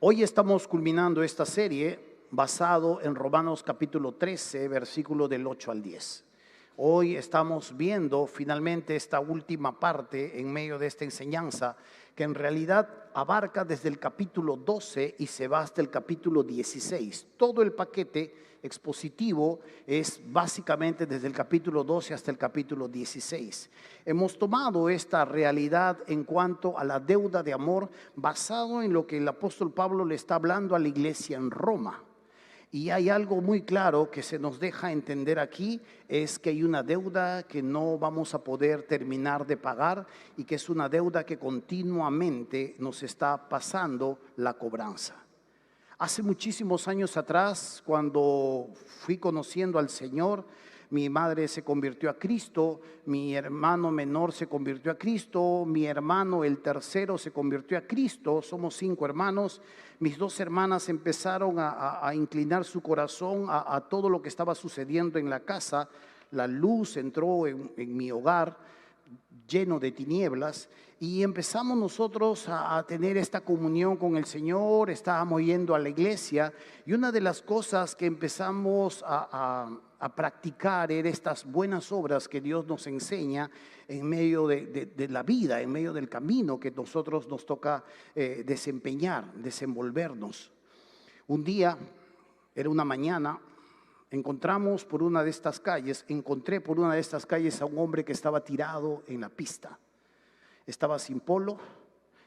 Hoy estamos culminando esta serie basado en Romanos capítulo 13, versículo del 8 al 10. Hoy estamos viendo finalmente esta última parte en medio de esta enseñanza que en realidad abarca desde el capítulo 12 y se va hasta el capítulo 16. Todo el paquete expositivo es básicamente desde el capítulo 12 hasta el capítulo 16. Hemos tomado esta realidad en cuanto a la deuda de amor basado en lo que el apóstol Pablo le está hablando a la iglesia en Roma. Y hay algo muy claro que se nos deja entender aquí, es que hay una deuda que no vamos a poder terminar de pagar y que es una deuda que continuamente nos está pasando la cobranza. Hace muchísimos años atrás, cuando fui conociendo al Señor, mi madre se convirtió a Cristo, mi hermano menor se convirtió a Cristo, mi hermano el tercero se convirtió a Cristo, somos 5 hermanos. Mis 2 hermanas empezaron a inclinar su corazón a todo lo que estaba sucediendo en la casa. La luz entró en mi hogar lleno de tinieblas y empezamos nosotros a tener esta comunión con el Señor. Estábamos yendo a la iglesia y una de las cosas que empezamos a practicar era estas buenas obras que Dios nos enseña en medio de la vida, en medio del camino que nosotros nos toca desenvolvernos. Un día, era una mañana, encontré por una de estas calles a un hombre que estaba tirado en la pista. Estaba sin polo,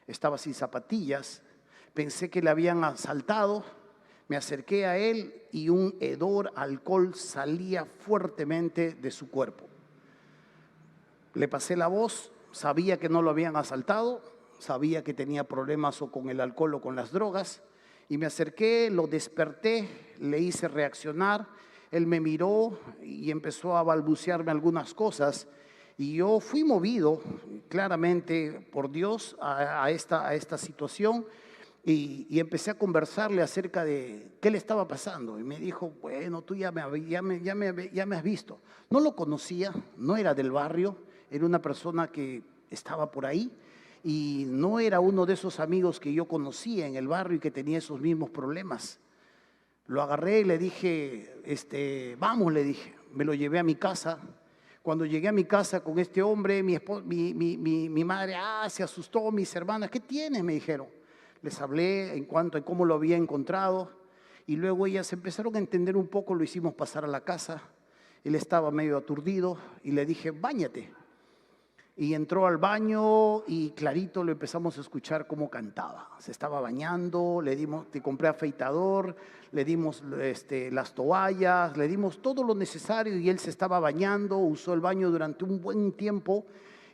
estaba sin zapatillas, pensé que le habían asaltado. Me acerqué a él y un hedor a alcohol salía fuertemente de su cuerpo. Le pasé la voz, sabía que no lo habían asaltado, sabía que tenía problemas o con el alcohol o con las drogas, y me acerqué, lo desperté, le hice reaccionar. Él me miró y empezó a balbucearme algunas cosas, y yo fui movido claramente por Dios a esta situación. Y empecé a conversarle acerca de qué le estaba pasando. Y me dijo, bueno, tú ya me has visto. No lo conocía, no era del barrio, era una persona que estaba por ahí. Y no era uno de esos amigos que yo conocía en el barrio y que tenía esos mismos problemas. Lo agarré y le dije, vamos, le dije. Me lo llevé a mi casa. Cuando llegué a mi casa con este hombre, mi madre se asustó, mis hermanas, ¿qué tienes?, me dijeron. Les hablé en cuanto a cómo lo había encontrado y luego ellas empezaron a entender un poco. Lo hicimos pasar a la casa. Él estaba medio aturdido y le dije, báñate. Y entró al baño y clarito lo empezamos a escuchar cómo cantaba. Se estaba bañando, te compré afeitador, le dimos las toallas, le dimos todo lo necesario y él se estaba bañando, usó el baño durante un buen tiempo.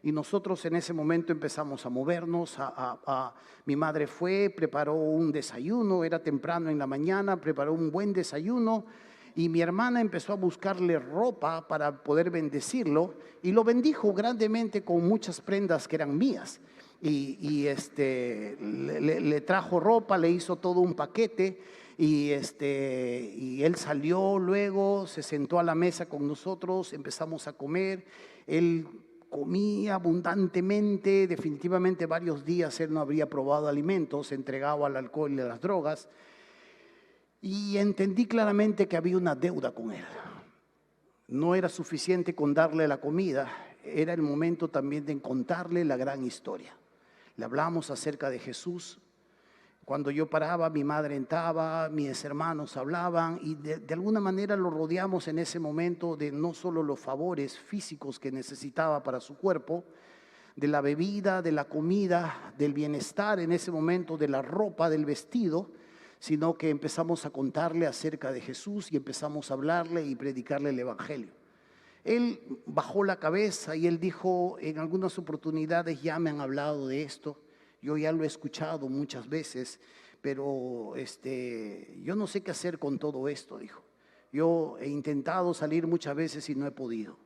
Y nosotros en ese momento empezamos a movernos. Mi madre preparó un desayuno, era temprano en la mañana, preparó un buen desayuno. Y mi hermana empezó a buscarle ropa para poder bendecirlo. Y lo bendijo grandemente con muchas prendas que eran mías. Le trajo ropa, le hizo todo un paquete. Y él salió luego, se sentó a la mesa con nosotros, empezamos a comer. Él comía abundantemente, definitivamente varios días él no habría probado alimentos, se entregaba al alcohol y a las drogas, y entendí claramente que había una deuda con él. No era suficiente con darle la comida, era el momento también de contarle la gran historia. Le hablamos acerca de Jesús. Cuando yo paraba, mi madre entraba, mis hermanos hablaban y de alguna manera lo rodeamos en ese momento de no solo los favores físicos que necesitaba para su cuerpo, de la bebida, de la comida, del bienestar en ese momento, de la ropa, del vestido, sino que empezamos a contarle acerca de Jesús y empezamos a hablarle y predicarle el evangelio. Él bajó la cabeza y él dijo, en algunas oportunidades ya me han hablado de esto. Yo ya lo he escuchado muchas veces, pero yo no sé qué hacer con todo esto, dijo. Yo he intentado salir muchas veces y no he podido.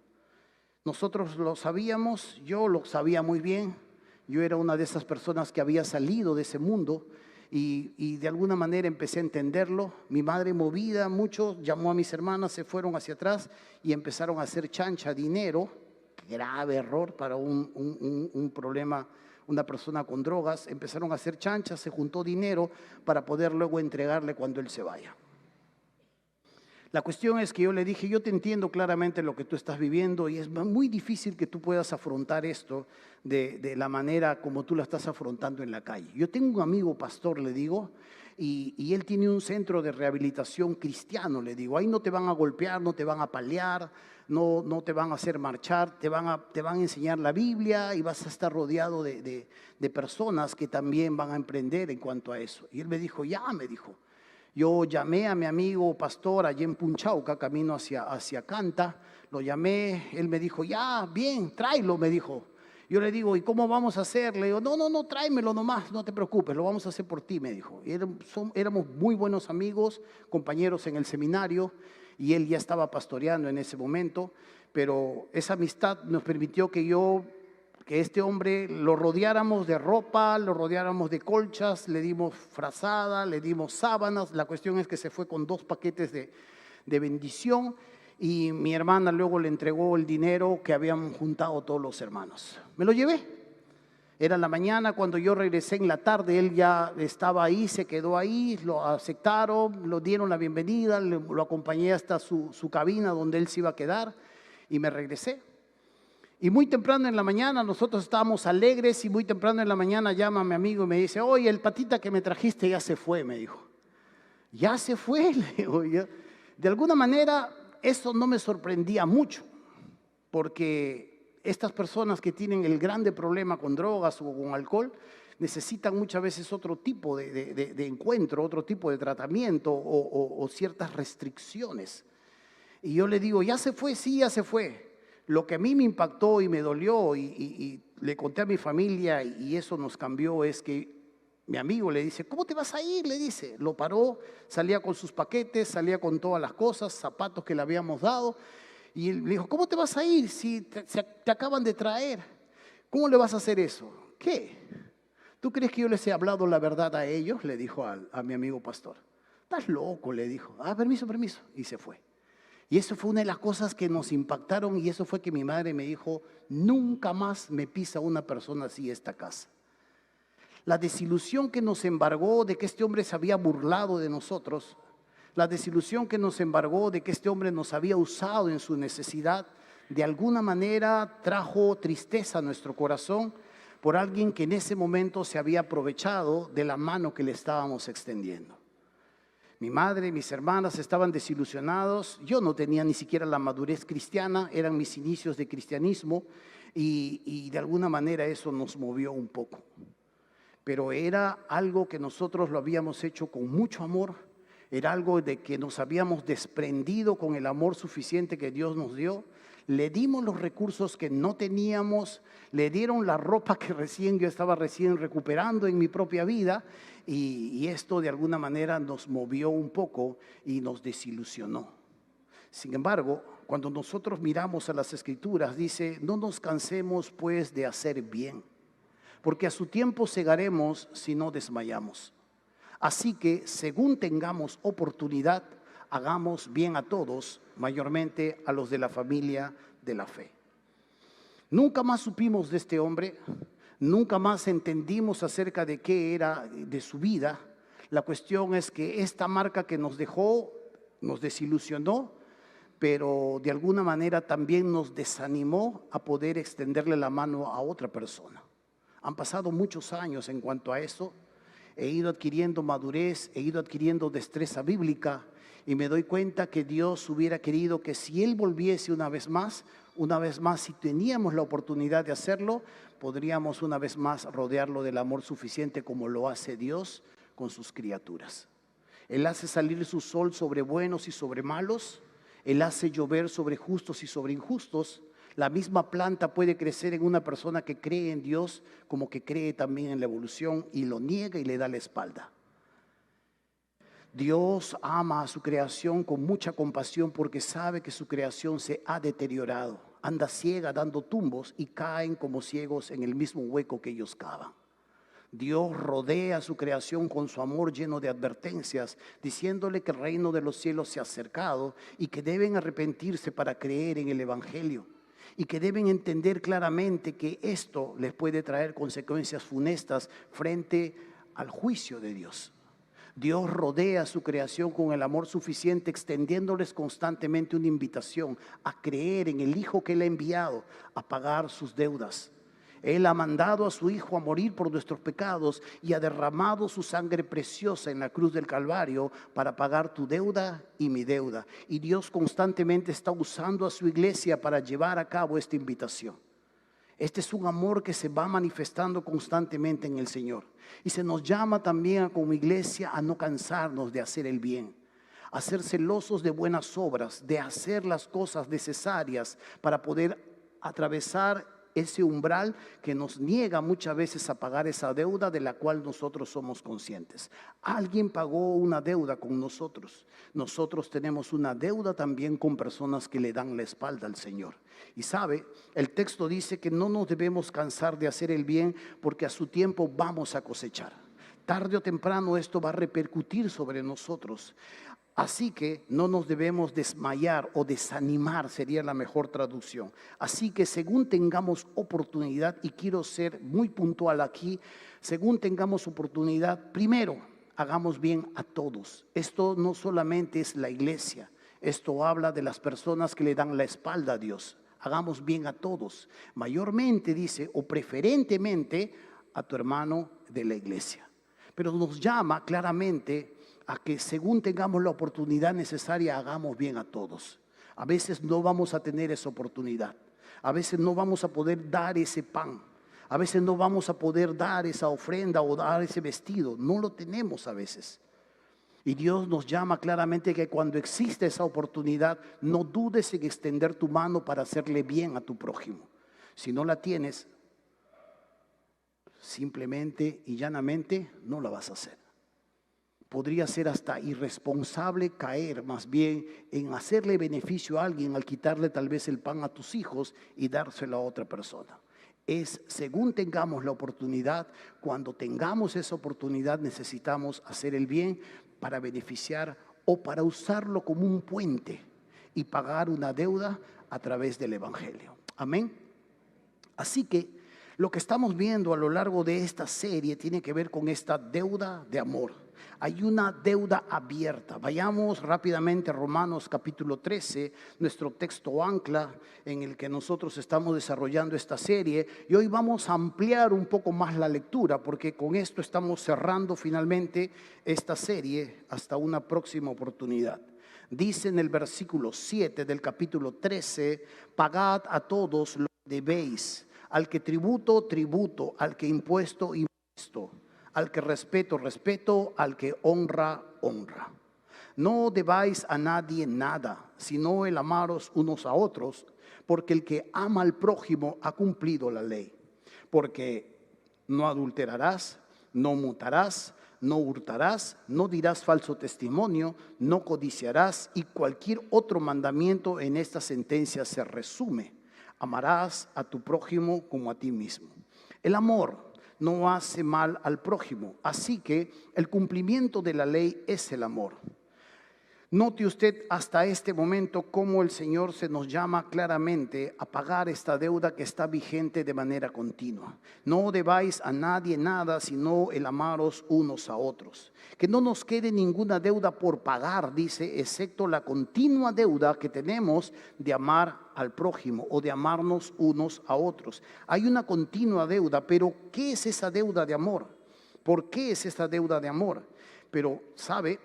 Nosotros lo sabíamos, yo lo sabía muy bien. Yo era una de esas personas que había salido de ese mundo y de alguna manera empecé a entenderlo. Mi madre, movida mucho, llamó a mis hermanas, se fueron hacia atrás y empezaron a hacer chancha dinero. Grave error para un problema, una persona con drogas, empezaron a hacer chanchas, se juntó dinero para poder luego entregarle cuando él se vaya. La cuestión es que yo le dije, yo te entiendo claramente lo que tú estás viviendo y es muy difícil que tú puedas afrontar esto de la manera como tú la estás afrontando en la calle. Yo tengo un amigo pastor, le digo, y él tiene un centro de rehabilitación cristiano, le digo. Ahí no te van a golpear, no te van a apalear, no te van a hacer marchar, te van a enseñar la Biblia y vas a estar rodeado de personas que también van a emprender en cuanto a eso. Y él me dijo, ya, me dijo. Yo llamé a mi amigo pastor allí en Punchauca, camino hacia Canta, lo llamé, él me dijo, ya, bien, tráelo, me dijo. Yo le digo, ¿y cómo vamos a hacer? Le digo, no, tráemelo nomás, no te preocupes, lo vamos a hacer por ti, me dijo. Éramos muy buenos amigos, compañeros en el seminario, y él ya estaba pastoreando en ese momento, pero esa amistad nos permitió que este hombre lo rodeáramos de ropa, lo rodeáramos de colchas, le dimos frazada, le dimos sábanas. La cuestión es que se fue con 2 paquetes de bendición y mi hermana luego le entregó el dinero que habían juntado todos los hermanos. Me lo llevé. Era la mañana, cuando yo regresé en la tarde, él ya estaba ahí, se quedó ahí, lo aceptaron, lo dieron la bienvenida, lo acompañé hasta su cabina donde él se iba a quedar y me regresé. Y muy temprano en la mañana nosotros estábamos alegres y muy temprano en la mañana llama a mi amigo y me dice, oye, el patita que me trajiste ya se fue, me dijo. Ya se fue, le digo yo. De alguna manera eso no me sorprendía mucho, porque estas personas que tienen el grande problema con drogas o con alcohol necesitan muchas veces otro tipo de encuentro, otro tipo de tratamiento o ciertas restricciones. Y yo le digo, ¿ya se fue? Sí, ya se fue. Lo que a mí me impactó y me dolió y le conté a mi familia y eso nos cambió es que mi amigo le dice, ¿cómo te vas a ir? Le dice, lo paró, salía con sus paquetes, salía con todas las cosas, zapatos que le habíamos dado y él le dijo, ¿cómo te vas a ir si te acaban de traer? ¿Cómo le vas a hacer eso? ¿Qué? ¿Tú crees que yo les he hablado la verdad a ellos? Le dijo a mi amigo pastor. Estás loco, le dijo. Permiso. Y se fue. Y eso fue una de las cosas que nos impactaron y eso fue que mi madre me dijo, nunca más me pisa una persona así esta casa. La desilusión que nos embargó de que este hombre se había burlado de nosotros, la desilusión que nos embargó de que este hombre nos había usado en su necesidad, de alguna manera trajo tristeza a nuestro corazón por alguien que en ese momento se había aprovechado de la mano que le estábamos extendiendo. Mi madre y mis hermanas estaban desilusionados. Yo no tenía ni siquiera la madurez cristiana, eran mis inicios de cristianismo y de alguna manera eso nos movió un poco. Pero era algo que nosotros lo habíamos hecho con mucho amor, era algo de que nos habíamos desprendido con el amor suficiente que Dios nos dio. Le dimos los recursos que no teníamos, le dieron la ropa que yo estaba recién recuperando en mi propia vida y esto de alguna manera nos movió un poco y nos desilusionó. Sin embargo, cuando nosotros miramos a las Escrituras, dice, no nos cansemos pues de hacer bien, porque a su tiempo segaremos si no desmayamos. Así que, según tengamos oportunidad, hagamos bien a todos, mayormente a los de la familia de la fe. Nunca más supimos de este hombre, nunca más entendimos acerca de qué era de su vida. La cuestión es que esta marca que nos dejó nos desilusionó, pero de alguna manera también nos desanimó a poder extenderle la mano a otra persona. Han pasado muchos años en cuanto a eso. He ido adquiriendo madurez, he ido adquiriendo destreza bíblica y me doy cuenta que Dios hubiera querido que si Él volviese una vez más, si teníamos la oportunidad de hacerlo, podríamos una vez más rodearlo del amor suficiente como lo hace Dios con sus criaturas. Él hace salir su sol sobre buenos y sobre malos, Él hace llover sobre justos y sobre injustos. La misma planta puede crecer en una persona que cree en Dios como que cree también en la evolución y lo niega y le da la espalda. Dios ama a su creación con mucha compasión porque sabe que su creación se ha deteriorado. Anda ciega dando tumbos y caen como ciegos en el mismo hueco que ellos cavan. Dios rodea a su creación con su amor lleno de advertencias, diciéndole que el reino de los cielos se ha acercado y que deben arrepentirse para creer en el Evangelio. y que deben entender claramente que esto les puede traer consecuencias funestas frente al juicio de Dios. Dios rodea a su creación con el amor suficiente, extendiéndoles constantemente una invitación a creer en el Hijo que Él ha enviado, a pagar sus deudas. Él ha mandado a su Hijo a morir por nuestros pecados y ha derramado su sangre preciosa en la cruz del Calvario para pagar tu deuda y mi deuda. Y Dios constantemente está usando a su iglesia para llevar a cabo esta invitación. Este es un amor que se va manifestando constantemente en el Señor. Y se nos llama también como iglesia a no cansarnos de hacer el bien, a ser celosos de buenas obras, de hacer las cosas necesarias para poder atravesar ese umbral que nos niega muchas veces a pagar esa deuda de la cual nosotros somos conscientes. Alguien pagó una deuda con nosotros. Nosotros tenemos una deuda también con personas que le dan la espalda al Señor. Y sabe, el texto dice que no nos debemos cansar de hacer el bien porque a su tiempo vamos a cosechar. Tarde o temprano esto va a repercutir sobre nosotros. Así que no nos debemos desmayar o desanimar, sería la mejor traducción. Así que según tengamos oportunidad, y quiero ser muy puntual aquí, según tengamos oportunidad, primero hagamos bien a todos. Esto no solamente es la iglesia, esto habla de las personas que le dan la espalda a Dios. Hagamos bien a todos, mayormente dice, o preferentemente a tu hermano de la iglesia. Pero nos llama claramente a que según tengamos la oportunidad necesaria, hagamos bien a todos. A veces no vamos a tener esa oportunidad. A veces no vamos a poder dar ese pan. A veces no vamos a poder dar esa ofrenda o dar ese vestido. No lo tenemos a veces. Y Dios nos llama claramente que cuando existe esa oportunidad, no dudes en extender tu mano para hacerle bien a tu prójimo. Si no la tienes, simplemente y llanamente no la vas a hacer. Podría ser hasta irresponsable caer más bien en hacerle beneficio a alguien al quitarle tal vez el pan a tus hijos y dárselo a otra persona. Es según tengamos la oportunidad, cuando tengamos esa oportunidad necesitamos hacer el bien para beneficiar o para usarlo como un puente y pagar una deuda a través del Evangelio. Amén. Así que lo que estamos viendo a lo largo de esta serie tiene que ver con esta deuda de amor. Hay una deuda abierta. Vayamos rápidamente a Romanos capítulo 13, nuestro texto ancla en el que nosotros estamos desarrollando esta serie. Y hoy vamos a ampliar un poco más la lectura porque con esto estamos cerrando finalmente esta serie hasta una próxima oportunidad. Dice en el versículo 7 del capítulo 13, pagad a todos lo que debéis, al que tributo, tributo, al que impuesto, impuesto, al que respeto, respeto, al que honra, honra. No debáis a nadie nada, sino el amaros unos a otros, porque el que ama al prójimo ha cumplido la ley. Porque no adulterarás, no mutarás, no hurtarás, no dirás falso testimonio, no codiciarás, y cualquier otro mandamiento en esta sentencia se resume. Amarás a tu prójimo como a ti mismo. El amor no hace mal al prójimo, así que el cumplimiento de la ley es el amor. Note usted hasta este momento cómo el Señor se nos llama claramente a pagar esta deuda que está vigente de manera continua. No debáis a nadie nada, sino el amaros unos a otros. Que no nos quede ninguna deuda por pagar, dice, excepto la continua deuda que tenemos de amar al prójimo o de amarnos unos a otros. Hay una continua deuda, pero ¿qué es esa deuda de amor? ¿Por qué es esta deuda de amor? Pero, ¿sabe?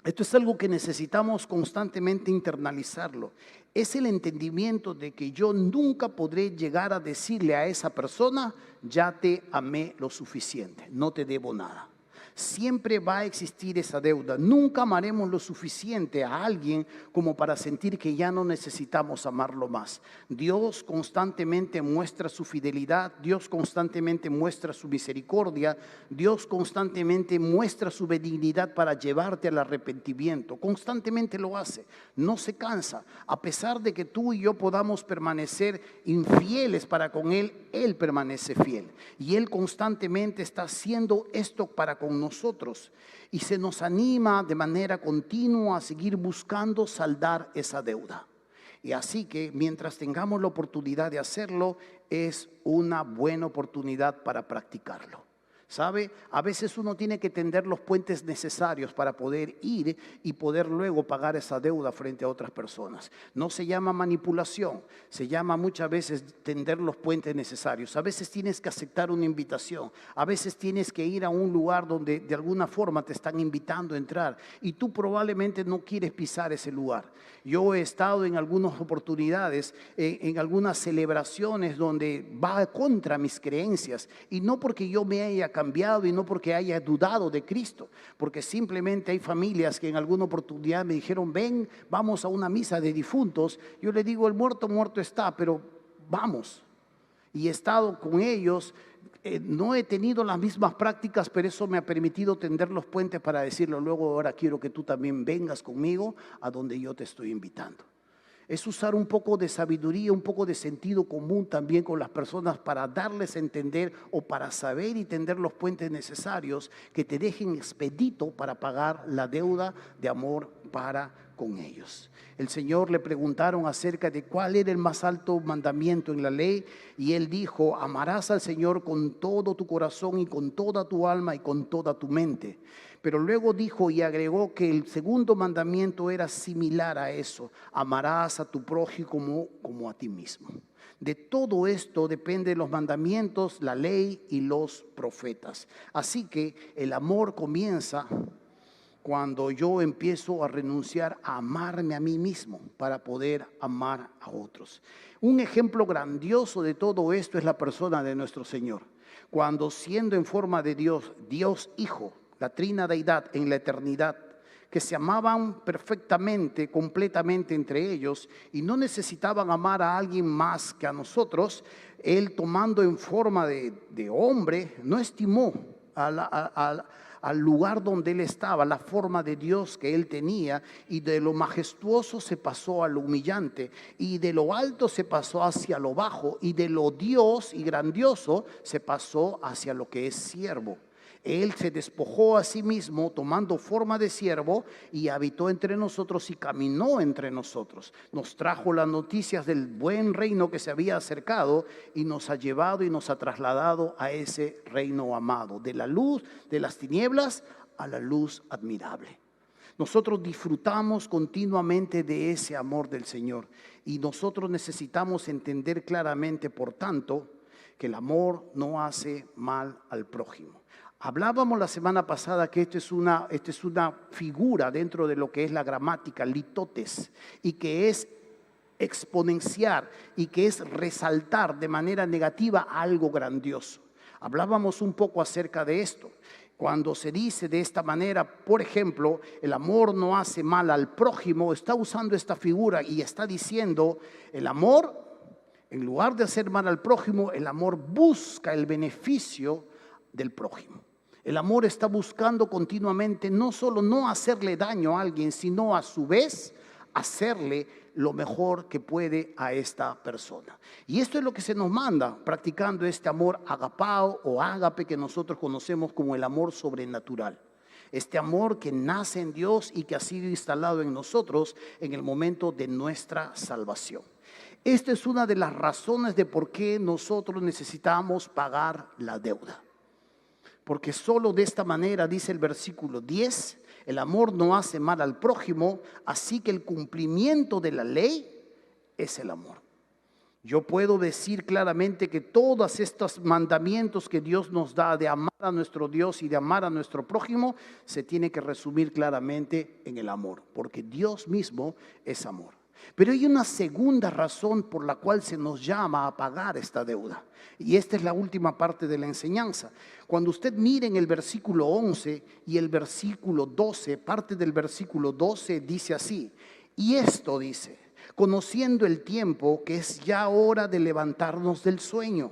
Esto es algo que necesitamos constantemente internalizarlo. Es el entendimiento de que yo nunca podré llegar a decirle a esa persona, ya te amé lo suficiente, no te debo nada. Siempre va a existir esa deuda. Nunca amaremos lo suficiente a alguien como para sentir que ya no necesitamos amarlo más. Dios constantemente muestra su fidelidad, Dios constantemente muestra su misericordia, Dios constantemente muestra su benignidad para llevarte al arrepentimiento. Constantemente lo hace, no se cansa. A pesar de que tú y yo podamos permanecer infieles para con Él, Él permanece fiel. Y Él constantemente está haciendo esto para con nosotros y se nos anima de manera continua a seguir buscando saldar esa deuda. Y así que mientras tengamos la oportunidad de hacerlo, es una buena oportunidad para practicarlo. ¿Sabe? A veces uno tiene que tender los puentes necesarios para poder ir y poder luego pagar esa deuda frente a otras personas. No se llama manipulación, se llama muchas veces tender los puentes necesarios. A veces tienes que aceptar una invitación, a veces tienes que ir a un lugar donde de alguna forma te están invitando a entrar y tú probablemente no quieres pisar ese lugar. Yo he estado en algunas oportunidades, en algunas celebraciones donde va contra mis creencias y no porque yo me haya cambiado y no porque haya dudado de Cristo, porque simplemente hay familias que en alguna oportunidad me dijeron, ven, vamos a una misa de difuntos. Yo le digo, el muerto muerto está, pero vamos. Y he estado con ellos, no he tenido las mismas prácticas, pero eso me ha permitido tender los puentes para decirlo. Luego ahora quiero que tú también vengas conmigo a donde yo te estoy invitando. Es usar un poco de sabiduría, un poco de sentido común también con las personas para darles a entender o para saber y tender los puentes necesarios que te dejen expedito para pagar la deuda de amor para con ellos. El Señor le preguntaron acerca de cuál era el más alto mandamiento en la ley y Él dijo, amarás al Señor con todo tu corazón y con toda tu alma y con toda tu mente. Pero luego dijo y agregó que el segundo mandamiento era similar a eso, amarás a tu prójimo como a ti mismo. De todo esto dependen los mandamientos, la ley y los profetas. Así que el amor comienza cuando yo empiezo a renunciar a amarme a mí mismo para poder amar a otros. Un ejemplo grandioso de todo esto es la persona de nuestro Señor. Cuando siendo en forma de Dios, Dios Hijo, la trina deidad en la eternidad, que se amaban perfectamente, completamente entre ellos y no necesitaban amar a alguien más que a nosotros, Él tomando en forma de hombre, no estimó al lugar donde Él estaba, la forma de Dios que Él tenía, y de lo majestuoso se pasó a lo humillante, y de lo alto se pasó hacia lo bajo, y de lo Dios y grandioso se pasó hacia lo que es siervo. Él se despojó a sí mismo tomando forma de siervo y habitó entre nosotros y caminó entre nosotros. Nos trajo las noticias del buen reino que se había acercado y nos ha llevado y nos ha trasladado a ese reino amado, de la luz de las tinieblas a la luz admirable. Nosotros disfrutamos continuamente de ese amor del Señor y nosotros necesitamos entender claramente, por tanto, que el amor no hace mal al prójimo. Hablábamos la semana pasada que esta es una figura dentro de lo que es la gramática, litotes, y que es exponenciar y que es resaltar de manera negativa algo grandioso. Hablábamos un poco acerca de esto. Cuando se dice de esta manera, por ejemplo, el amor no hace mal al prójimo, está usando esta figura y está diciendo el amor, en lugar de hacer mal al prójimo, el amor busca el beneficio del prójimo. El amor está buscando continuamente no solo no hacerle daño a alguien, sino a su vez hacerle lo mejor que puede a esta persona. Y esto es lo que se nos manda, practicando este amor agapao o ágape que nosotros conocemos como el amor sobrenatural. Este amor que nace en Dios y que ha sido instalado en nosotros en el momento de nuestra salvación. Esta es una de las razones de por qué nosotros necesitamos pagar la deuda. Porque solo de esta manera, dice el versículo 10, el amor no hace mal al prójimo, así que el cumplimiento de la ley es el amor. Yo puedo decir claramente que todos estos mandamientos que Dios nos da de amar a nuestro Dios y de amar a nuestro prójimo, se tiene que resumir claramente en el amor, porque Dios mismo es amor. Pero hay una segunda razón por la cual se nos llama a pagar esta deuda. Y esta es la última parte de la enseñanza. Cuando usted mire en el versículo 11 y el versículo 12, parte del versículo 12 dice así. Y esto dice, conociendo el tiempo que es ya hora de levantarnos del sueño,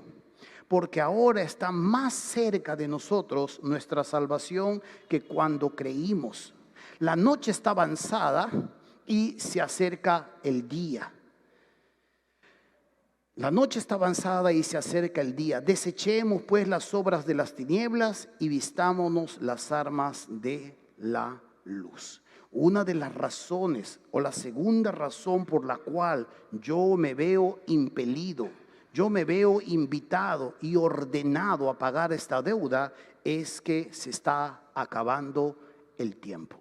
porque ahora está más cerca de nosotros nuestra salvación que cuando creímos. La noche está avanzada y se acerca el día. La noche está avanzada y se acerca el día. Desechemos pues las obras de las tinieblas y vistámonos las armas de la luz. Una de las razones o la segunda razón por la cual yo me veo impelido, yo me veo invitado y ordenado a pagar esta deuda es que se está acabando el tiempo.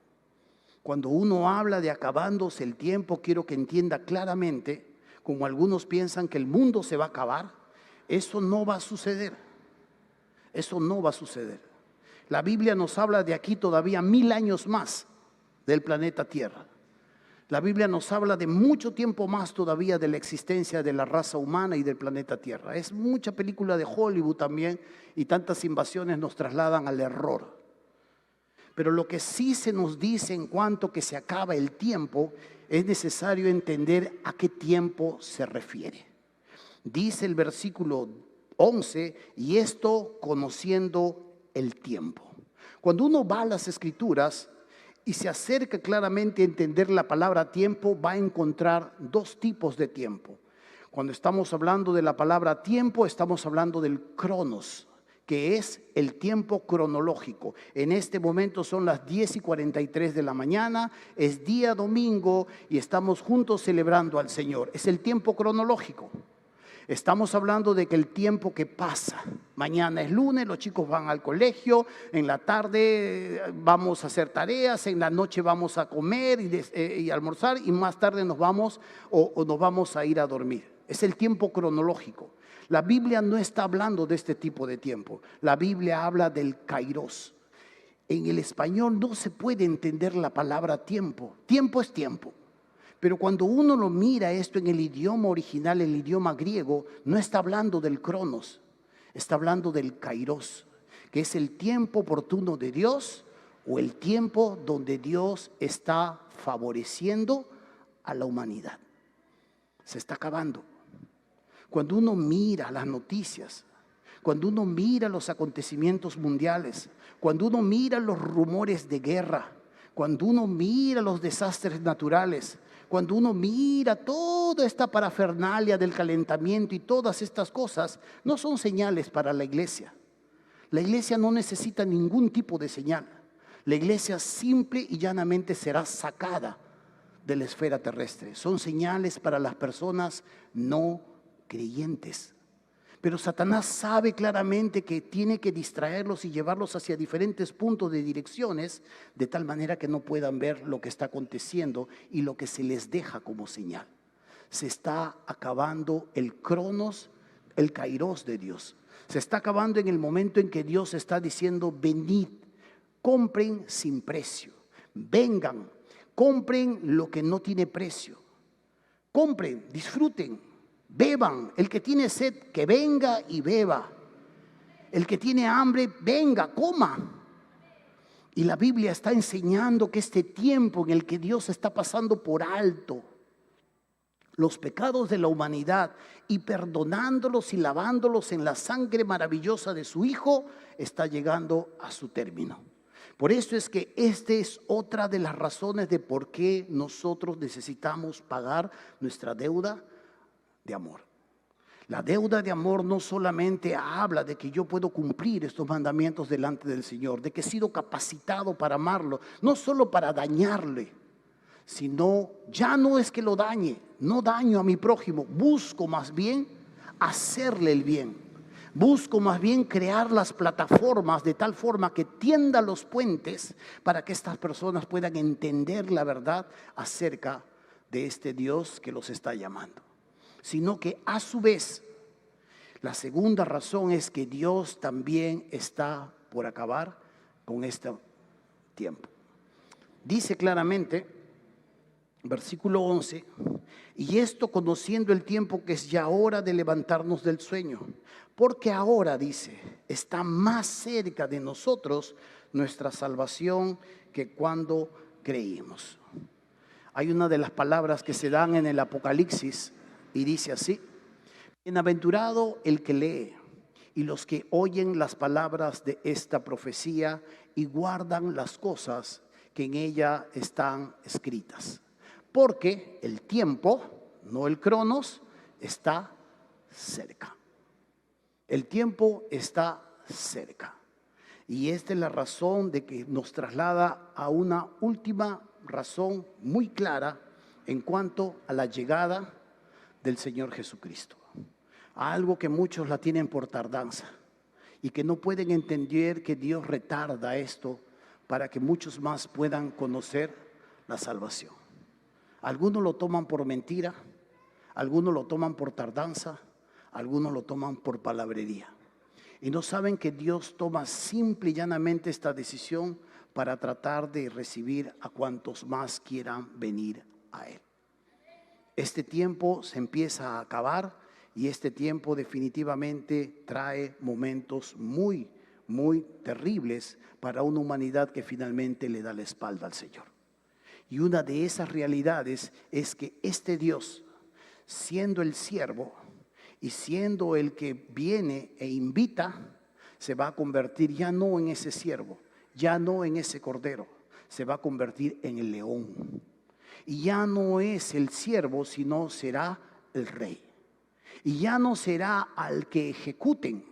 Cuando uno habla de acabándose el tiempo, quiero que entienda claramente, como algunos piensan que el mundo se va a acabar, eso no va a suceder. Eso no va a suceder. La Biblia nos habla de aquí todavía 1000 años más del planeta Tierra. La Biblia nos habla de mucho tiempo más todavía de la existencia de la raza humana y del planeta Tierra. Es mucha película de Hollywood también y tantas invasiones nos trasladan al error. Pero lo que sí se nos dice en cuanto que se acaba el tiempo, es necesario entender a qué tiempo se refiere. Dice el versículo 11, y esto conociendo el tiempo. Cuando uno va a las Escrituras y se acerca claramente a entender la palabra tiempo, va a encontrar dos tipos de tiempo. Cuando estamos hablando de la palabra tiempo, estamos hablando del cronos, que es el tiempo cronológico. En este momento son las 10:43 de la mañana, es día domingo y estamos juntos celebrando al Señor. Es el tiempo cronológico. Estamos hablando de que el tiempo que pasa, mañana es lunes, los chicos van al colegio, en la tarde vamos a hacer tareas, en la noche vamos a comer y almorzar y más tarde nos vamos o nos vamos a ir a dormir. Es el tiempo cronológico. La Biblia no está hablando de este tipo de tiempo. La Biblia habla del kairos. En el español no se puede entender la palabra tiempo. Tiempo es tiempo. Pero cuando uno lo mira esto en el idioma original, el idioma griego, no está hablando del cronos, está hablando del kairos, que es el tiempo oportuno de Dios o el tiempo donde Dios está favoreciendo a la humanidad. Se está acabando. Cuando uno mira las noticias, cuando uno mira los acontecimientos mundiales, cuando uno mira los rumores de guerra, cuando uno mira los desastres naturales, cuando uno mira toda esta parafernalia del calentamiento y todas estas cosas, no son señales para la iglesia. La iglesia no necesita ningún tipo de señal. La iglesia simple y llanamente será sacada de la esfera terrestre. Son señales para las personas no creyentes. Pero Satanás sabe claramente que tiene que distraerlos y llevarlos hacia diferentes puntos de direcciones, de tal manera que no puedan ver lo que está aconteciendo y lo que se les deja como señal. Se está acabando el cronos, el kairos de Dios. Se está acabando en el momento en que Dios está diciendo: venid, compren sin precio, vengan, compren lo que no tiene precio, compren, disfruten. Beban, el que tiene sed, que venga y beba. El que tiene hambre, venga, coma. Y la Biblia está enseñando que este tiempo en el que Dios está pasando por alto los pecados de la humanidad y perdonándolos y lavándolos en la sangre maravillosa de su Hijo, está llegando a su término. Por eso es que esta es otra de las razones de por qué nosotros necesitamos pagar nuestra deuda de amor. La deuda de amor no solamente habla de que yo puedo cumplir estos mandamientos delante del Señor, de que he sido capacitado para amarlo, no solo para dañarle, sino ya no es que lo dañe, no daño a mi prójimo, busco más bien hacerle el bien, busco más bien crear las plataformas de tal forma que tienda los puentes para que estas personas puedan entender la verdad acerca de este Dios que los está llamando. Sino que a su vez, la segunda razón es que Dios también está por acabar con este tiempo. Dice claramente, versículo 11, y esto conociendo el tiempo que es ya hora de levantarnos del sueño, porque ahora, dice, está más cerca de nosotros nuestra salvación que cuando creímos. Hay una de las palabras que se dan en el Apocalipsis y dice así: bienaventurado el que lee y los que oyen las palabras de esta profecía y guardan las cosas que en ella están escritas. Porque el tiempo, no el cronos, está cerca. El tiempo está cerca. Y esta es la razón de que nos traslada a una última razón muy clara en cuanto a la llegada del Señor Jesucristo. Algo que muchos la tienen por tardanza y que no pueden entender que Dios retarda esto para que muchos más puedan conocer la salvación. Algunos lo toman por mentira, algunos lo toman por tardanza, algunos lo toman por palabrería. Y no saben que Dios toma simple y llanamente esta decisión para tratar de recibir a cuantos más quieran venir a Él. Este tiempo se empieza a acabar y este tiempo definitivamente trae momentos muy, muy terribles para una humanidad que finalmente le da la espalda al Señor. Y una de esas realidades es que este Dios, siendo el siervo y siendo el que viene e invita, se va a convertir ya no en ese siervo, ya no en ese cordero, se va a convertir en el león. Y ya no es el siervo, sino será el rey. Y ya no será al que ejecuten,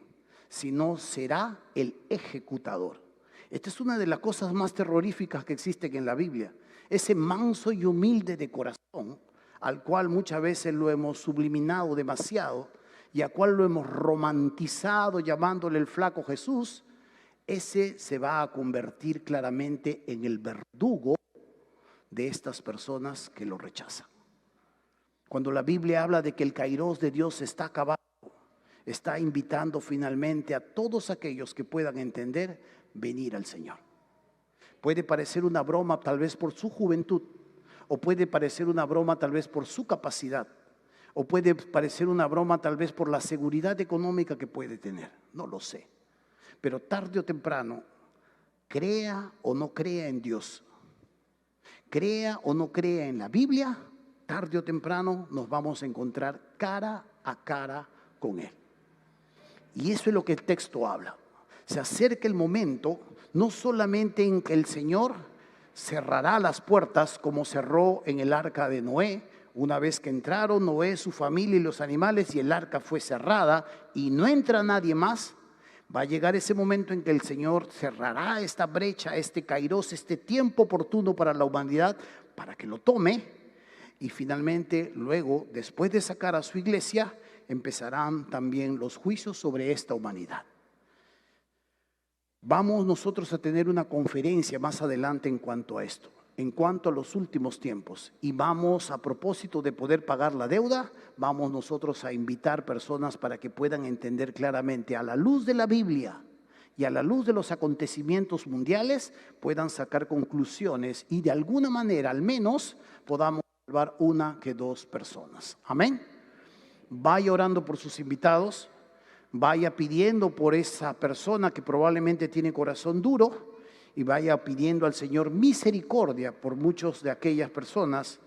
sino será el ejecutador. Esta es una de las cosas más terroríficas que existen en la Biblia. Ese manso y humilde de corazón, al cual muchas veces lo hemos subliminado demasiado y al cual lo hemos romantizado llamándole el flaco Jesús, ese se va a convertir claramente en el verdugo de estas personas que lo rechazan. Cuando la Biblia habla de que el kairos de Dios está acabado, está invitando finalmente a todos aquellos que puedan entender venir al Señor. Puede parecer una broma tal vez por su juventud, o puede parecer una broma tal vez por su capacidad, o puede parecer una broma tal vez por la seguridad económica que puede tener, no lo sé. Pero tarde o temprano, crea o no crea en Dios, crea o no crea en la Biblia, tarde o temprano nos vamos a encontrar cara a cara con Él. Y eso es lo que el texto habla. Se acerca el momento, no solamente en que el Señor cerrará las puertas como cerró en el arca de Noé. Una vez que entraron Noé, su familia y los animales y el arca fue cerrada y no entra nadie más, va a llegar ese momento en que el Señor cerrará esta brecha, este kairos, este tiempo oportuno para la humanidad, para que lo tome. Y finalmente, luego, después de sacar a su iglesia, empezarán también los juicios sobre esta humanidad. Vamos nosotros a tener una conferencia más adelante en cuanto a esto, en cuanto a los últimos tiempos. Y vamos, a propósito de poder pagar la deuda, vamos nosotros a invitar personas para que puedan entender claramente a la luz de la Biblia y a la luz de los acontecimientos mundiales, puedan sacar conclusiones y de alguna manera al menos podamos salvar una que dos personas. Amén. Vaya orando por sus invitados, vaya pidiendo por esa persona que probablemente tiene corazón duro y vaya pidiendo al Señor misericordia por muchos de aquellas personas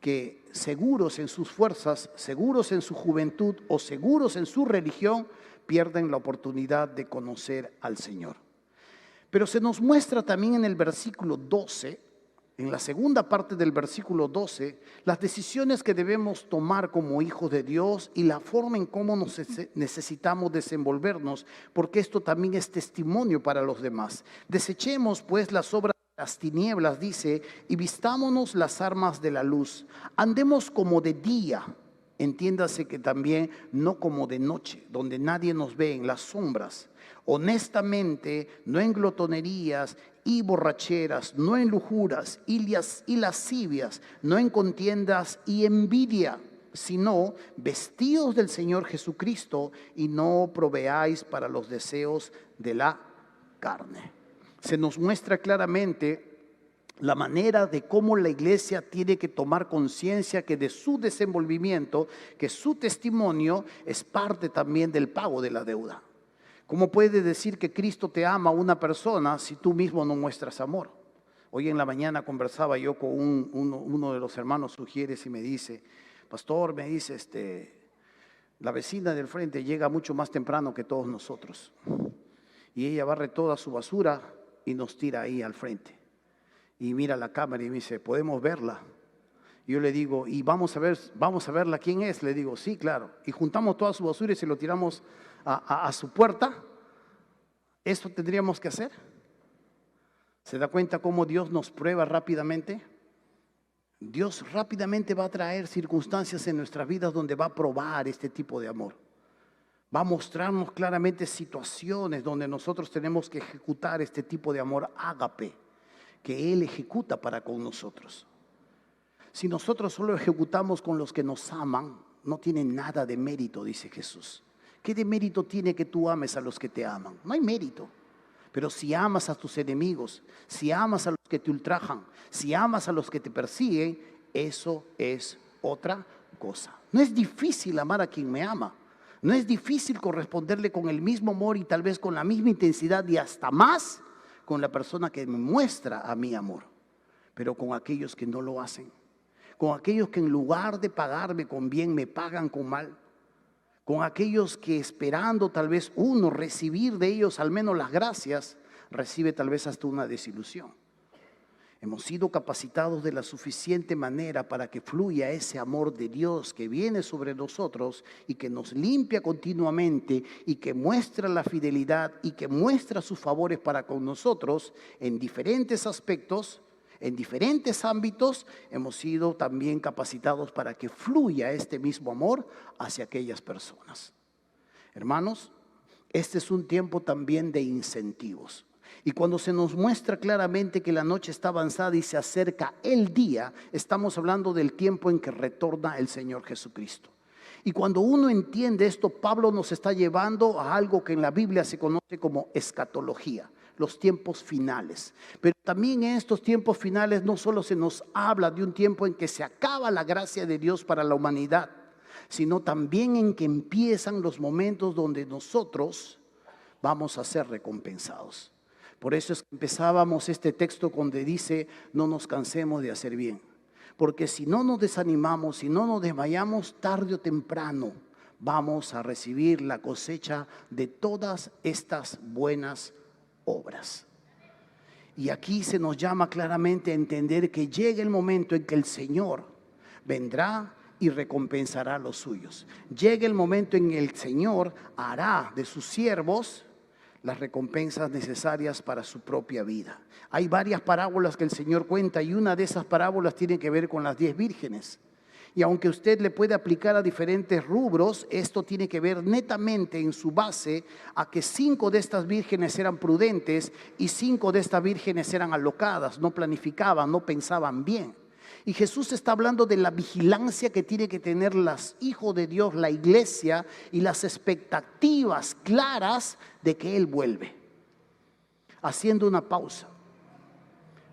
que seguros en sus fuerzas, seguros en su juventud o seguros en su religión, pierden la oportunidad de conocer al Señor. Pero se nos muestra también en el versículo 12, en la segunda parte del versículo 12, las decisiones que debemos tomar como hijos de Dios y la forma en cómo nos necesitamos desenvolvernos, porque esto también es testimonio para los demás. Desechemos pues las obras de las tinieblas, dice, y vistámonos las armas de la luz. Andemos como de día, entiéndase que también no como de noche, donde nadie nos ve en las sombras. Honestamente, no en glotonerías y borracheras, no en lujuras y lascivias, no en contiendas y envidia, sino vestidos del Señor Jesucristo y no proveáis para los deseos de la carne. Se nos muestra claramente la manera de cómo la iglesia tiene que tomar conciencia que de su desenvolvimiento, que su testimonio es parte también del pago de la deuda. ¿Cómo puede decir que Cristo te ama a una persona si tú mismo no muestras amor? Hoy en la mañana conversaba yo con uno de los hermanos sugieres y me dice, pastor, me dice, la vecina del frente llega mucho más temprano que todos nosotros. Y ella barre toda su basura y nos tira ahí al frente. Y mira la cámara y me dice, ¿podemos verla? Y yo le digo, ¿y vamos a verla quién es? Le digo, sí, claro. Y juntamos toda su basura y se lo tiramos a su puerta. ¿Esto tendríamos que hacer? ¿Se da cuenta cómo Dios nos prueba rápidamente? Dios rápidamente va a traer circunstancias en nuestras vidas donde va a probar este tipo de amor. Va a mostrarnos claramente situaciones donde nosotros tenemos que ejecutar este tipo de amor ágape que Él ejecuta para con nosotros. Si nosotros solo ejecutamos con los que nos aman, no tiene nada de mérito, dice Jesús. ¿Qué de mérito tiene que tú ames a los que te aman? No hay mérito. Pero si amas a tus enemigos, si amas a los que te ultrajan, si amas a los que te persiguen, eso es otra cosa. No es difícil amar a quien me ama. No es difícil corresponderle con el mismo amor y tal vez con la misma intensidad y hasta más con la persona que me muestra a mi amor. Pero con aquellos que no lo hacen, con aquellos que en lugar de pagarme con bien me pagan con mal, con aquellos que esperando tal vez uno recibir de ellos al menos las gracias, recibe tal vez hasta una desilusión. Hemos sido capacitados de la suficiente manera para que fluya ese amor de Dios que viene sobre nosotros y que nos limpia continuamente y que muestra la fidelidad y que muestra sus favores para con nosotros en diferentes aspectos, en diferentes ámbitos. Hemos sido también capacitados para que fluya este mismo amor hacia aquellas personas. Hermanos, este es un tiempo también de incentivos. Y cuando se nos muestra claramente que la noche está avanzada y se acerca el día, estamos hablando del tiempo en que retorna el Señor Jesucristo. Y cuando uno entiende esto, Pablo nos está llevando a algo que en la Biblia se conoce como escatología, los tiempos finales. Pero también en estos tiempos finales no solo se nos habla de un tiempo en que se acaba la gracia de Dios para la humanidad, sino también en que empiezan los momentos donde nosotros vamos a ser recompensados. Por eso es que empezábamos este texto donde dice: no nos cansemos de hacer bien. Porque si no nos desanimamos, si no nos desmayamos, tarde o temprano vamos a recibir la cosecha de todas estas buenas obras. Y aquí se nos llama claramente a entender que llega el momento en que el Señor vendrá y recompensará a los suyos. Llega el momento en que el Señor hará de sus siervos las recompensas necesarias para su propia vida. Hay varias parábolas que el Señor cuenta y una de esas parábolas tiene que ver con las 10 vírgenes. Y aunque usted le puede aplicar a diferentes rubros, esto tiene que ver netamente en su base a que 5 de estas vírgenes eran prudentes y 5 de estas vírgenes eran alocadas, no planificaban, no pensaban bien. Y Jesús está hablando de la vigilancia que tiene que tener los hijos de Dios, la iglesia, y las expectativas claras de que Él vuelve. Haciendo una pausa,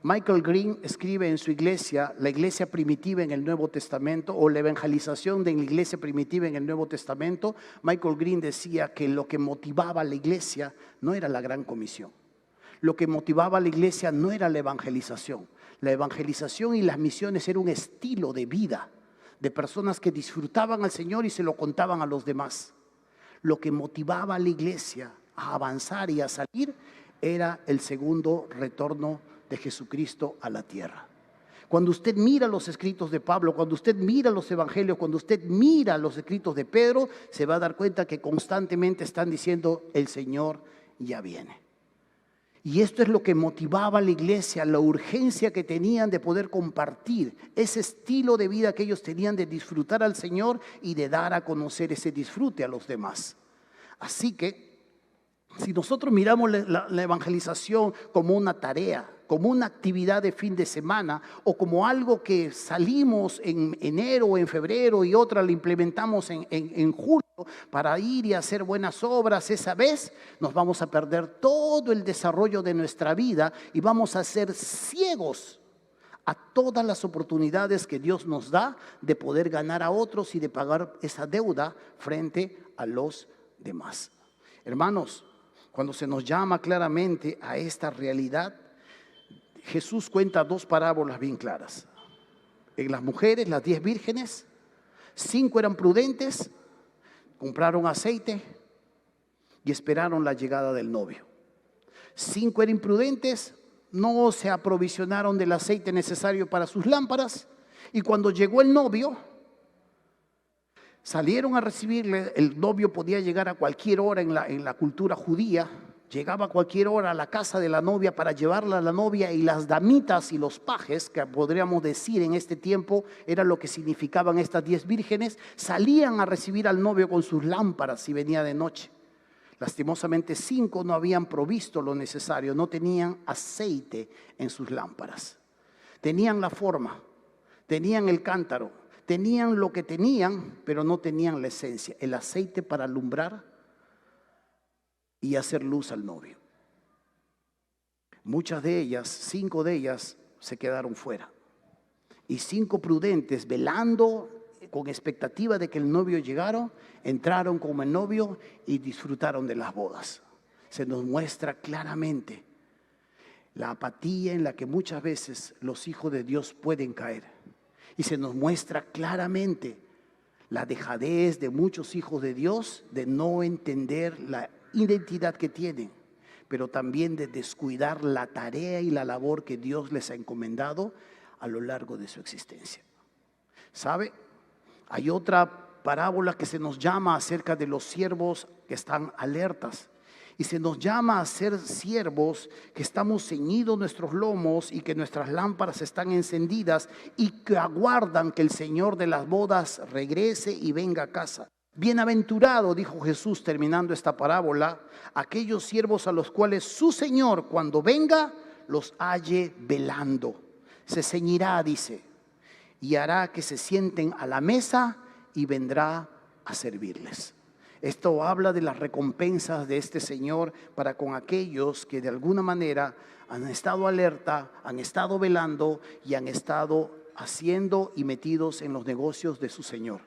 Michael Green escribe en su iglesia, la iglesia primitiva en el Nuevo Testamento, o la evangelización de la iglesia primitiva en el Nuevo Testamento. Michael Green decía que lo que motivaba a la iglesia no era la gran comisión. Lo que motivaba a la iglesia no era la evangelización. La evangelización y las misiones era un estilo de vida de personas que disfrutaban al Señor y se lo contaban a los demás. Lo que motivaba a la iglesia a avanzar y a salir era el segundo retorno de Jesucristo a la tierra. Cuando usted mira los escritos de Pablo, cuando usted mira los evangelios, cuando usted mira los escritos de Pedro, se va a dar cuenta que constantemente están diciendo: el Señor ya viene. Y esto es lo que motivaba a la iglesia, la urgencia que tenían de poder compartir ese estilo de vida que ellos tenían de disfrutar al Señor y de dar a conocer ese disfrute a los demás. Así que, si nosotros miramos la evangelización como una tarea, como una actividad de fin de semana, o como algo que salimos en enero o en febrero y otra la implementamos en julio para ir y hacer buenas obras, esa vez nos vamos a perder todo el desarrollo de nuestra vida y vamos a ser ciegos a todas las oportunidades que Dios nos da de poder ganar a otros y de pagar esa deuda frente a los demás. Hermanos, cuando se nos llama claramente a esta realidad, Jesús cuenta 2 parábolas bien claras. En las mujeres, las 10 vírgenes, 5 eran prudentes, compraron aceite y esperaron la llegada del novio. 5 eran imprudentes, no se aprovisionaron del aceite necesario para sus lámparas, y cuando llegó el novio, salieron a recibirle. El novio podía llegar a cualquier hora en la cultura judía, llegaba a cualquier hora a la casa de la novia para llevarla a la novia, y las damitas y los pajes, que podríamos decir en este tiempo era lo que significaban estas 10 vírgenes, salían a recibir al novio con sus lámparas si venía de noche. Lastimosamente 5 no habían provisto lo necesario, no tenían aceite en sus lámparas. Tenían la forma, tenían el cántaro, tenían lo que tenían, pero no tenían la esencia, el aceite para alumbrar y hacer luz al novio. Muchas de ellas, 5 de ellas, se quedaron fuera. Y 5 prudentes, velando con expectativa de que el novio llegara, entraron como el novio y disfrutaron de las bodas. Se nos muestra claramente la apatía en la que muchas veces los hijos de Dios pueden caer. Y se nos muestra claramente la dejadez de muchos hijos de Dios de no entender la identidad que tienen, pero también de descuidar la tarea y la labor que Dios les ha encomendado a lo largo de su existencia. ¿Sabe? Hay otra parábola que se nos llama acerca de los siervos que están alertas. Y se nos llama a ser siervos que estamos ceñidos nuestros lomos y que nuestras lámparas están encendidas y que aguardan que el Señor de las bodas regrese y venga a casa. Bienaventurado, dijo Jesús terminando esta parábola, aquellos siervos a los cuales su Señor cuando venga los halle velando. Se ceñirá, dice, y hará que se sienten a la mesa y vendrá a servirles. Esto habla de las recompensas de este Señor para con aquellos que de alguna manera han estado alerta, han estado velando y han estado haciendo y metidos en los negocios de su Señor.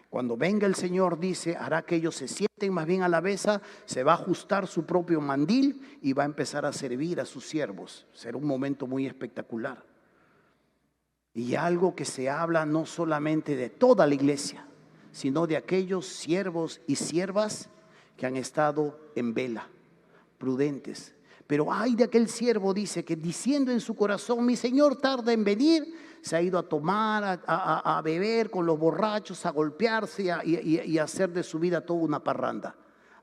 Cuando venga el Señor, dice, hará que ellos se sienten más bien a la mesa, se va a ajustar su propio mandil y va a empezar a servir a sus siervos. Será un momento muy espectacular. Y algo que se habla no solamente de toda la iglesia, sino de aquellos siervos y siervas que han estado en vela, prudentes. Pero hay de aquel siervo, dice, que diciendo en su corazón, mi Señor tarda en venir, se ha ido a tomar, a beber con los borrachos, a golpearse y a hacer de su vida toda una parranda.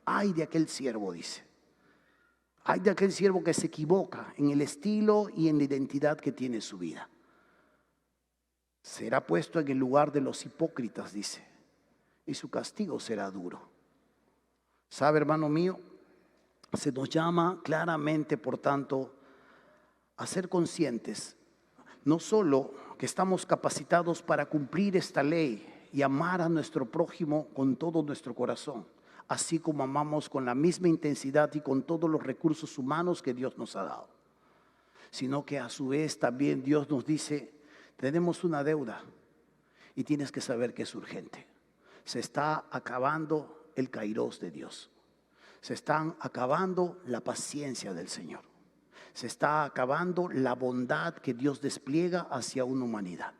Hay de aquel siervo, dice. Hay de aquel siervo que se equivoca en el estilo y en la identidad que tiene su vida. Será puesto en el lugar de los hipócritas, dice, y su castigo será duro. ¿Sabe, hermano mío? Se nos llama claramente, por tanto, a ser conscientes, no solo que estamos capacitados para cumplir esta ley y amar a nuestro prójimo con todo nuestro corazón, así como amamos con la misma intensidad y con todos los recursos humanos que Dios nos ha dado, sino que a su vez también Dios nos dice, tenemos una deuda y tienes que saber que es urgente. Se está acabando el kairos de Dios. Se están acabando la paciencia del Señor. Se está acabando la bondad que Dios despliega hacia una humanidad.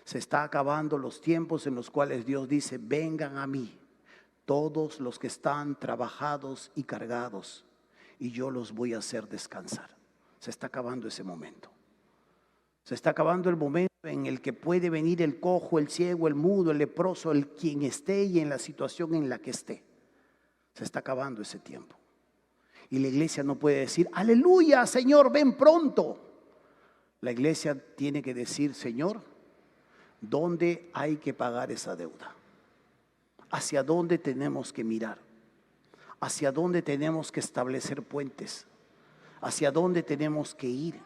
Se está acabando los tiempos en los cuales Dios dice, vengan a mí todos los que están trabajados y cargados, y yo los voy a hacer descansar. Se está acabando ese momento. Se está acabando el momento en el que puede venir el cojo, el ciego, el mudo, el leproso, el quien esté y en la situación en la que esté. Se está acabando ese tiempo. Y la iglesia no puede decir, aleluya, Señor, ven pronto. La iglesia tiene que decir, Señor, ¿dónde hay que pagar esa deuda? ¿Hacia dónde tenemos que mirar? ¿Hacia dónde tenemos que establecer puentes? ¿Hacia dónde tenemos que ir?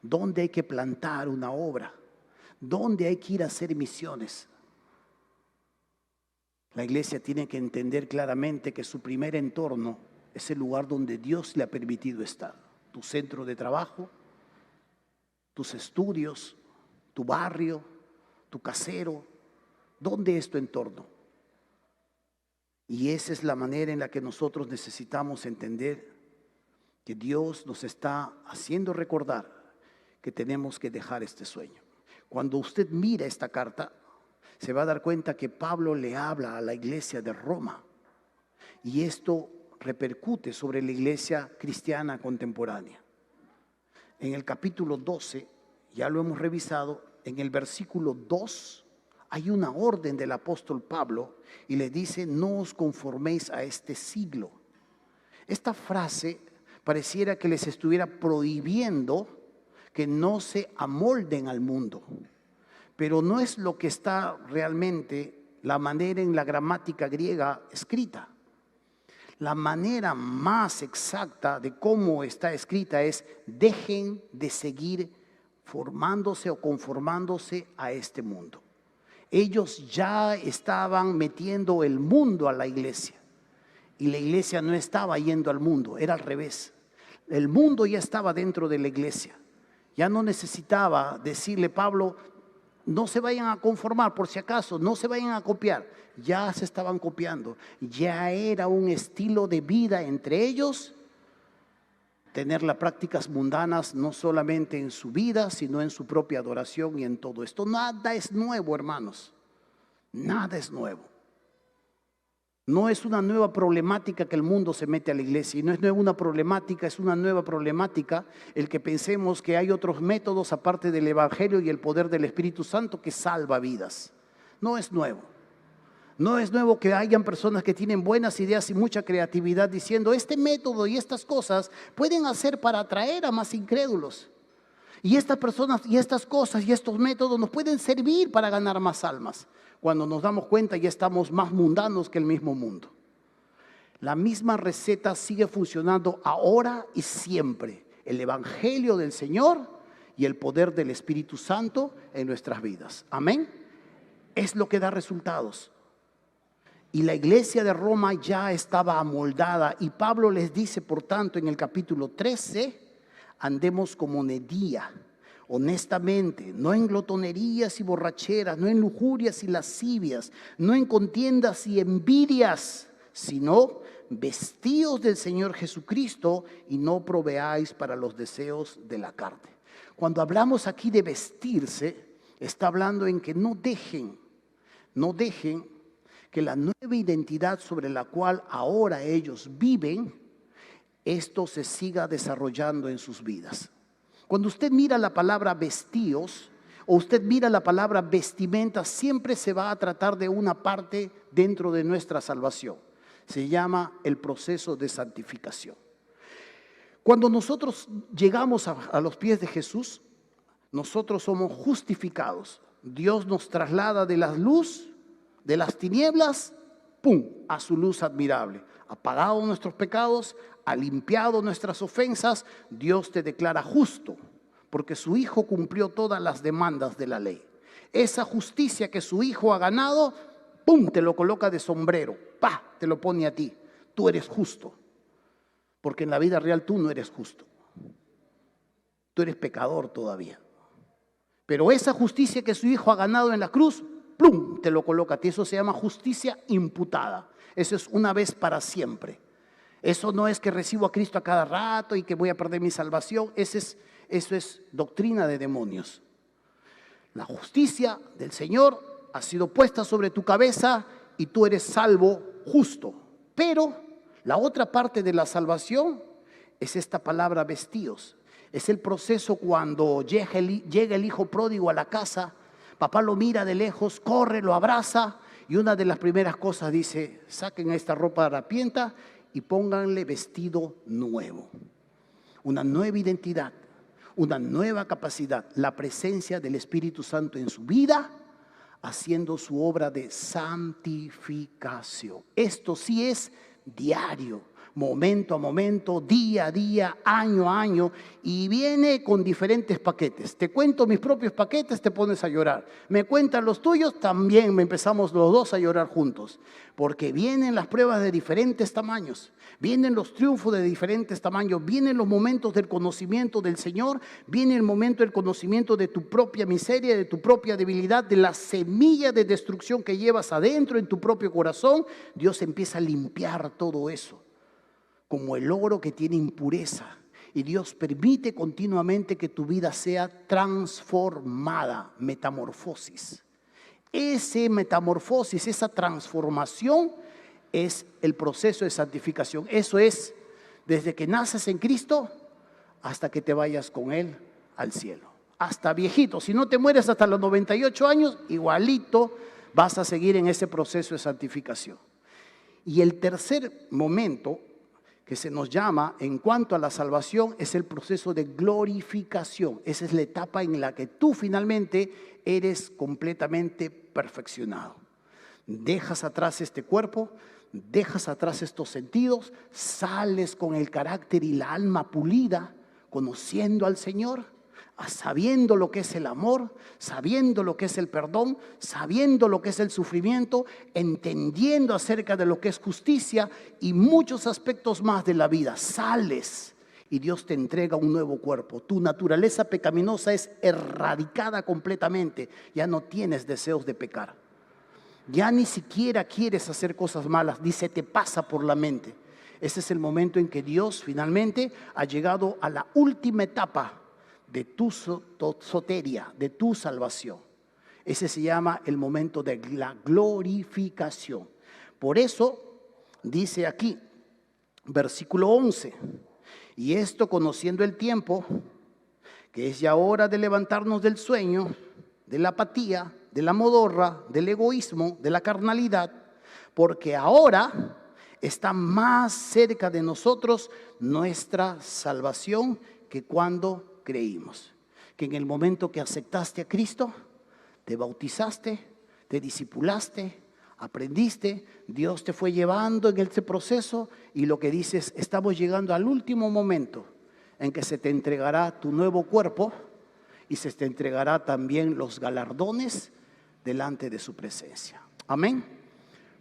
¿Dónde hay que plantar una obra? ¿Dónde hay que ir a hacer misiones? La iglesia tiene que entender claramente que su primer entorno es el lugar donde Dios le ha permitido estar. Tu centro de trabajo, tus estudios, tu barrio, tu casero. ¿Dónde es tu entorno? Y esa es la manera en la que nosotros necesitamos entender que Dios nos está haciendo recordar que tenemos que dejar este sueño. Cuando usted mira esta carta, se va a dar cuenta que Pablo le habla a la iglesia de Roma. Y esto repercute sobre la iglesia cristiana contemporánea. En el capítulo 12, ya lo hemos revisado, en el versículo 2 hay una orden del apóstol Pablo y le dice, no os conforméis a este siglo. Esta frase pareciera que les estuviera prohibiendo que no se amolden al mundo, pero no es lo que está realmente la manera en la gramática griega escrita. La manera más exacta de cómo está escrita es: dejen de seguir formándose o conformándose a este mundo. Ellos ya estaban metiendo el mundo a la iglesia y la iglesia no estaba yendo al mundo, era al revés. El mundo ya estaba dentro de la iglesia. Ya no necesitaba decirle Pablo: no se vayan a conformar, por si acaso, no se vayan a copiar. Ya se estaban copiando. Ya era un estilo de vida entre ellos, tener las prácticas mundanas no solamente en su vida, sino en su propia adoración y en todo esto. Nada es nuevo, hermanos. Nada es nuevo. No es una nueva problemática que el mundo se mete a la iglesia, y no es nueva una problemática, es una nueva problemática el que pensemos que hay otros métodos aparte del Evangelio y el poder del Espíritu Santo que salva vidas. No es nuevo. No es nuevo que hayan personas que tienen buenas ideas y mucha creatividad diciendo: este método y estas cosas pueden hacer para atraer a más incrédulos. Y estas personas y estas cosas y estos métodos nos pueden servir para ganar más almas. Cuando nos damos cuenta, ya estamos más mundanos que el mismo mundo. La misma receta sigue funcionando ahora y siempre. El Evangelio del Señor y el poder del Espíritu Santo en nuestras vidas. Amén. Es lo que da resultados. Y la iglesia de Roma ya estaba amoldada. Y Pablo les dice, por tanto, en el capítulo 13, andemos como Nedía, honestamente, no en glotonerías y borracheras, no en lujurias y lascivias, no en contiendas y envidias, sino vestíos del Señor Jesucristo y no proveáis para los deseos de la carne. Cuando hablamos aquí de vestirse, está hablando en que no dejen que la nueva identidad sobre la cual ahora ellos viven, esto se siga desarrollando en sus vidas. Cuando usted mira la palabra vestíos o usted mira la palabra vestimenta, siempre se va a tratar de una parte dentro de nuestra salvación. Se llama el proceso de santificación. Cuando nosotros llegamos a los pies de Jesús, nosotros somos justificados. Dios nos traslada de la luz, de las tinieblas, ¡pum!, a su luz admirable. Ha pagado nuestros pecados, ha limpiado nuestras ofensas. Dios te declara justo, porque su Hijo cumplió todas las demandas de la ley. Esa justicia que su Hijo ha ganado, ¡pum!, te lo coloca de sombrero, ¡pa!, te lo pone a ti. Tú eres justo, porque en la vida real tú no eres justo. Tú eres pecador todavía. Pero esa justicia que su Hijo ha ganado en la cruz, ¡plum!, te lo coloca a ti. Eso se llama justicia imputada. Eso es una vez para siempre. Eso no es que recibo a Cristo a cada rato y que voy a perder mi salvación. Eso es doctrina de demonios. La justicia del Señor ha sido puesta sobre tu cabeza y tú eres salvo justo. Pero la otra parte de la salvación es esta palabra vestíos. Es el proceso cuando llega el hijo pródigo a la casa. Papá lo mira de lejos, corre, lo abraza y una de las primeras cosas dice: saquen esta ropa harapienta y pónganle vestido nuevo. Una nueva identidad, una nueva capacidad, la presencia del Espíritu Santo en su vida, haciendo su obra de santificación. Esto sí es diario, momento a momento, día a día, año a año, y viene con diferentes paquetes. Te cuento mis propios paquetes, te pones a llorar. Me cuentan los tuyos, también me empezamos los dos a llorar juntos, porque vienen las pruebas de diferentes tamaños, vienen los triunfos de diferentes tamaños, vienen los momentos del conocimiento del Señor, viene el momento del conocimiento de tu propia miseria, de tu propia debilidad, de la semilla de destrucción que llevas adentro en tu propio corazón. Dios empieza a limpiar todo eso, como el oro que tiene impureza. Y Dios permite continuamente que tu vida sea transformada, metamorfosis. Ese metamorfosis, esa transformación es el proceso de santificación. Eso es desde que naces en Cristo hasta que te vayas con Él al cielo. Hasta viejito, si no te mueres hasta los 98 años, igualito vas a seguir en ese proceso de santificación. Y el tercer momento que se nos llama en cuanto a la salvación es el proceso de glorificación. Esa es la etapa en la que tú finalmente eres completamente perfeccionado. Dejas atrás este cuerpo, dejas atrás estos sentidos, sales con el carácter y la alma pulida, conociendo al Señor, sabiendo lo que es el amor, sabiendo lo que es el perdón, sabiendo lo que es el sufrimiento, entendiendo acerca de lo que es justicia y muchos aspectos más de la vida. Sales y Dios te entrega un nuevo cuerpo. Tu naturaleza pecaminosa es erradicada completamente. Ya no tienes deseos de pecar. Ya ni siquiera quieres hacer cosas malas, ni se te pasa por la mente. Ese es el momento en que Dios finalmente ha llegado a la última etapa de tu soteria, de tu salvación. Ese se llama el momento de la glorificación. Por eso dice aquí, versículo 11, y esto conociendo el tiempo, que es ya hora de levantarnos del sueño, de la apatía, de la modorra, del egoísmo, de la carnalidad, porque ahora está más cerca de nosotros nuestra salvación que cuando creímos. Que en el momento que aceptaste a Cristo, te bautizaste, te discipulaste, aprendiste, Dios te fue llevando en este proceso y lo que dices, estamos llegando al último momento en que se te entregará tu nuevo cuerpo y se te entregará también los galardones delante de su presencia. Amén.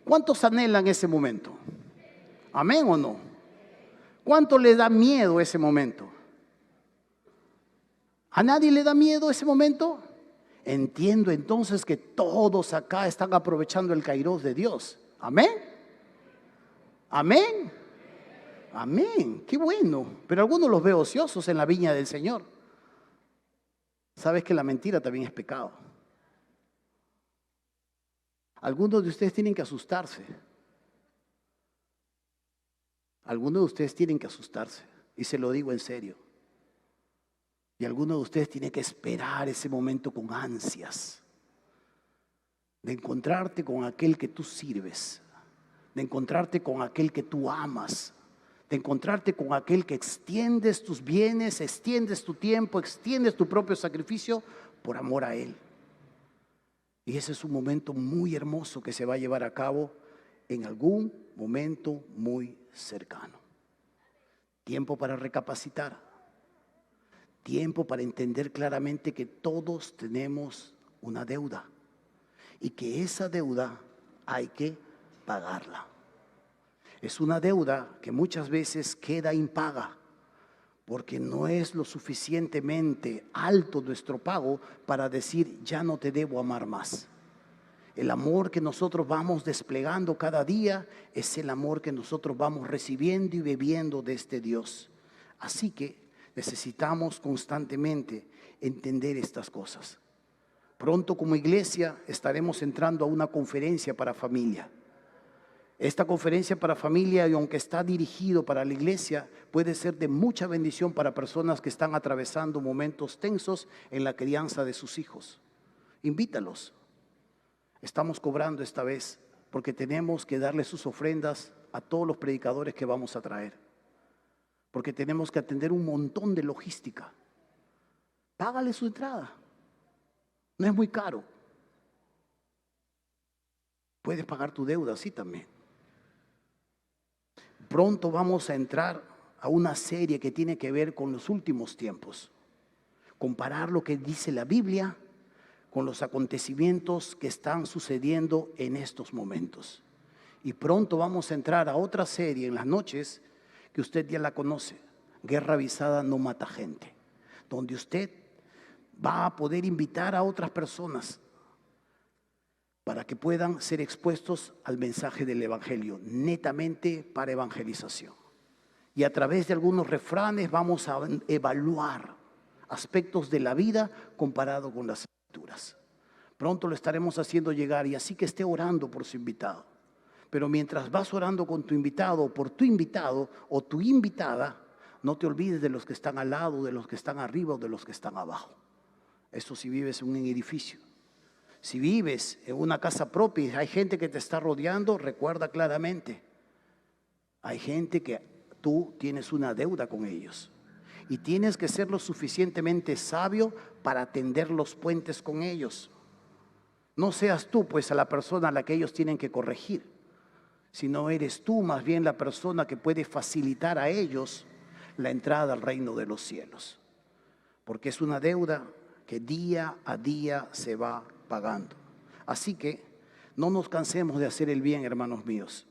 ¿Cuántos anhelan ese momento? ¿Amén o no? ¿Cuánto le da miedo ese momento? ¿A nadie le da miedo ese momento? Entiendo entonces que todos acá están aprovechando el kairos de Dios. Amén. Amén. Amén. Qué bueno. Pero algunos los veo ociosos en la viña del Señor. Sabes que la mentira también es pecado. Algunos de ustedes tienen que asustarse. Algunos de ustedes tienen que asustarse. Y se lo digo en serio. Y algunos de ustedes tienen que esperar ese momento con ansias. De encontrarte con aquel que tú sirves. De encontrarte con aquel que tú amas. De encontrarte con aquel que extiendes tus bienes, extiendes tu tiempo, extiendes tu propio sacrificio por amor a Él. Y ese es un momento muy hermoso que se va a llevar a cabo en algún momento muy cercano. Tiempo para recapacitar. Tiempo para entender claramente que todos tenemos una deuda y que esa deuda hay que pagarla. Es una deuda que muchas veces queda impaga porque no es lo suficientemente alto nuestro pago para decir ya no te debo amar más. El amor que nosotros vamos desplegando cada día es el amor que nosotros vamos recibiendo y bebiendo de este Dios. Así que necesitamos constantemente entender estas cosas. Pronto como iglesia estaremos entrando a una conferencia para familia. Esta conferencia para familia, y aunque está dirigido para la iglesia, puede ser de mucha bendición para personas que están atravesando momentos tensos en la crianza de sus hijos. Invítalos. Estamos cobrando esta vez porque tenemos que darle sus ofrendas a todos los predicadores que vamos a traer. Porque tenemos que atender un montón de logística. Págale su entrada. No es muy caro. Puedes pagar tu deuda así también. Pronto vamos a entrar a una serie que tiene que ver con los últimos tiempos. Comparar lo que dice la Biblia con los acontecimientos que están sucediendo en estos momentos. Y pronto vamos a entrar a otra serie en las noches que usted ya la conoce, Guerra Avisada no mata gente, donde usted va a poder invitar a otras personas para que puedan ser expuestos al mensaje del Evangelio, netamente para evangelización. Y a través de algunos refranes vamos a evaluar aspectos de la vida comparado con las Escrituras. Pronto lo estaremos haciendo llegar, y así que esté orando por su invitado. Pero mientras vas orando con tu invitado o por tu invitado o tu invitada, no te olvides de los que están al lado, de los que están arriba o de los que están abajo. Esto si vives en un edificio. Si vives en una casa propia y hay gente que te está rodeando, recuerda claramente. Hay gente que tú tienes una deuda con ellos. Y tienes que ser lo suficientemente sabio para tender los puentes con ellos. No seas tú pues a la persona a la que ellos tienen que corregir, sino eres tú más bien la persona que puede facilitar a ellos la entrada al reino de los cielos. Porque es una deuda que día a día se va pagando. Así que no nos cansemos de hacer el bien, hermanos míos,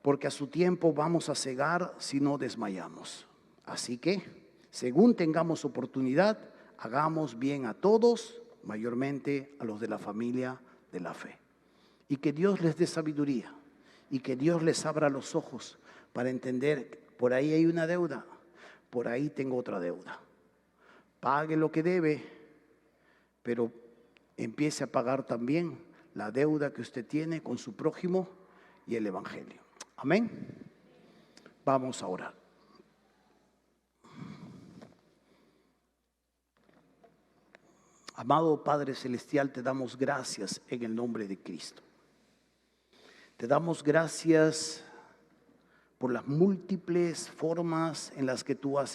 porque a su tiempo vamos a cegar si no desmayamos. Así que, según tengamos oportunidad, hagamos bien a todos, mayormente a los de la familia de la fe. Y que Dios les dé sabiduría y que Dios les abra los ojos para entender, por ahí hay una deuda, por ahí tengo otra deuda. Pague lo que debe, pero empiece a pagar también la deuda que usted tiene con su prójimo y el evangelio. Amén. Vamos a orar. Amado Padre Celestial, te damos gracias en el nombre de Cristo. Te damos gracias por las múltiples formas en las que tú has